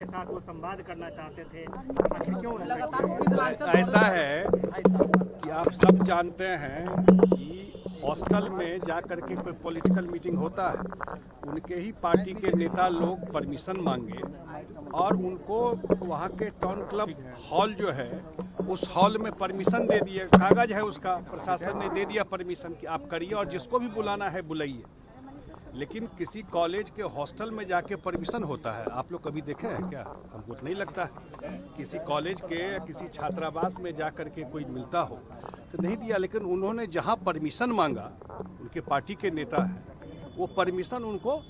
के साथ वो संवाद करना चाहते थे, आखिर क्यों? ऐसा है कि आप सब जानते हैं कि हॉस्टल में जा कर के कोई पॉलिटिकल मीटिंग होता है, उनके ही पार्टी के नेता लोग परमिशन मांगे और उनको वहाँ के टाउन क्लब हॉल जो है उस हॉल में परमिशन दे दिए, कागज है उसका, प्रशासन ने दे दिया परमिशन कि आप करिए और जिसको भी बुलाना है बुलाइए। लेकिन किसी कॉलेज के हॉस्टल में जाके परमिशन होता है? आप लोग कभी देखे हैं क्या? हमको तो नहीं लगता है किसी कॉलेज के या किसी छात्रावास में जा कर के कोई मिलता हो तो नहीं दिया। लेकिन उन्होंने जहां परमिशन मांगा, उनके पार्टी के नेता हैं, वो परमिशन उनको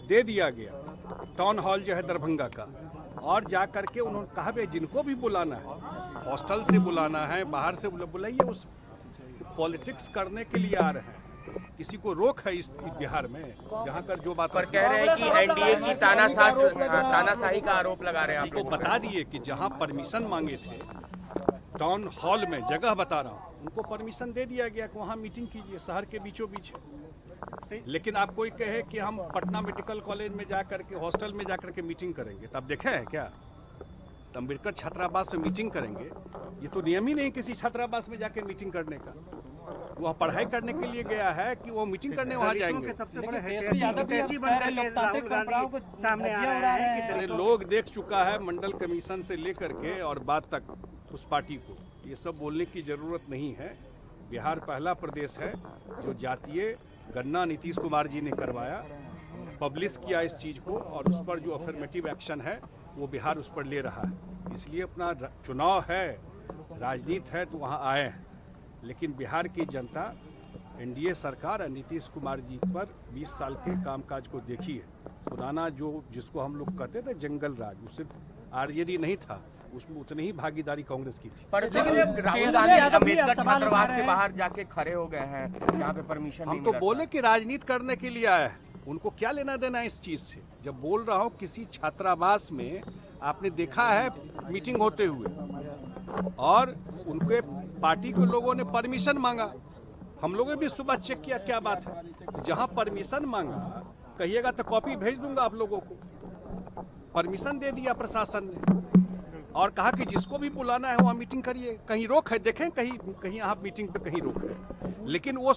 दे दिया गया, टाउन हॉल जो है दरभंगा का। और जा कर के उन्होंने कहा भाई जिनको भी बुलाना है, हॉस्टल से बुलाना है, बाहर से बुलाइए। उस पॉलिटिक्स करने के लिए आ रहे हैं, किसी को रोक है इस बिहार में? जहाँ कर जो बात पर कह रहे हैं कि एनडीए की तानाशाही का आरोप लगा रहे हैं। आपको बता दिए कि जहाँ परमिशन मांगे थे टाउन हॉल में, जगह बता रहा हूँ, उनको परमिशन दे दिया गया कि वहाँ मीटिंग कीजिए, शहर के बीचों बीच। लेकिन आप कोई कहे कि हम पटना मेडिकल कॉलेज में जा करके, हॉस्टल में जा करके मीटिंग करेंगे, तब देखे हैं क्या? अम्बेडकर छात्रावास से मीटिंग करेंगे? ये तो नियम ही नहीं किसी छात्रावास में जाके मीटिंग करने का। वह पढ़ाई करने के लिए गया है कि वो मीटिंग करने वहाँ जाएंगे? सबसे बड़े लोग देख चुका है मंडल कमीशन से लेकर के और बाद तक उस पार्टी को। ये सब बोलने की जरूरत नहीं है। बिहार पहला प्रदेश है जो जातीय गणना नीतीश कुमार जी ने करवाया, पब्लिश किया इस चीज़ को, और उस पर जो अफर्मेटिव एक्शन है वो बिहार उस पर ले रहा है। इसलिए अपना चुनाव है, राजनीति है, तो वहाँ आए हैं। लेकिन बिहार की जनता एनडीए सरकार और नीतीश कुमार जी पर 20 साल के कामकाज को देखी है। पुराना जिसको हम लोग कहते थे जंगल राज, वो सिर्फ आरजेडी नहीं था, उसमें उतनी ही भागीदारी कांग्रेस की थी। राहुल गांधी अम्बेडकर छात्रावास के बाहर जाके खड़े हो गए हैं जहाँ पे परमिशन हम तो बोले कि राजनीति करने के लिए आया है, उनको क्या लेना देना इस चीज़ से? जब बोल रहा हूँ किसी छात्रावास में आपने देखा है मीटिंग होते हुए और उनके पार्टी के लोगों ने परमिशन मांगा, हम लोगों ने भी सुबह चेक किया क्या बात है। जहां परमिशन मांगा, कहिएगा तो कॉपी भेज दूंगा आप लोगों को। परमिशन दे दिया प्रशासन ने और कहा कि जिसको भी बुलाना है वहाँ मीटिंग करिए। कहीं रोक है? देखें कहीं आप मीटिंग पे कहीं रोक है? लेकिन वो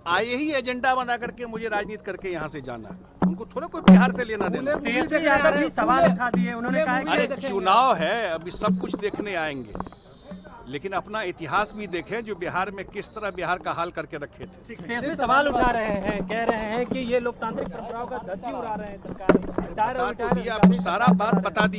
आए ही एजेंडा बना करके मुझे राजनीति करके यहाँ से जाना है, उनको थोड़ा कोई बिहार से लेना देना। सवाल उठा दिए, उन्होंने कहा अरे चुनाव है, अभी सब कुछ देखने आएंगे, लेकिन अपना इतिहास भी देखें जो बिहार में किस तरह बिहार का हाल करके रखे थे। सवाल उठा रहे हैं, कह रहे हैं कि ये लोकतांत्रिक परंपराओं का धज्जी उड़ा रहे हैं सरकार। आपको सारा बात बता दी।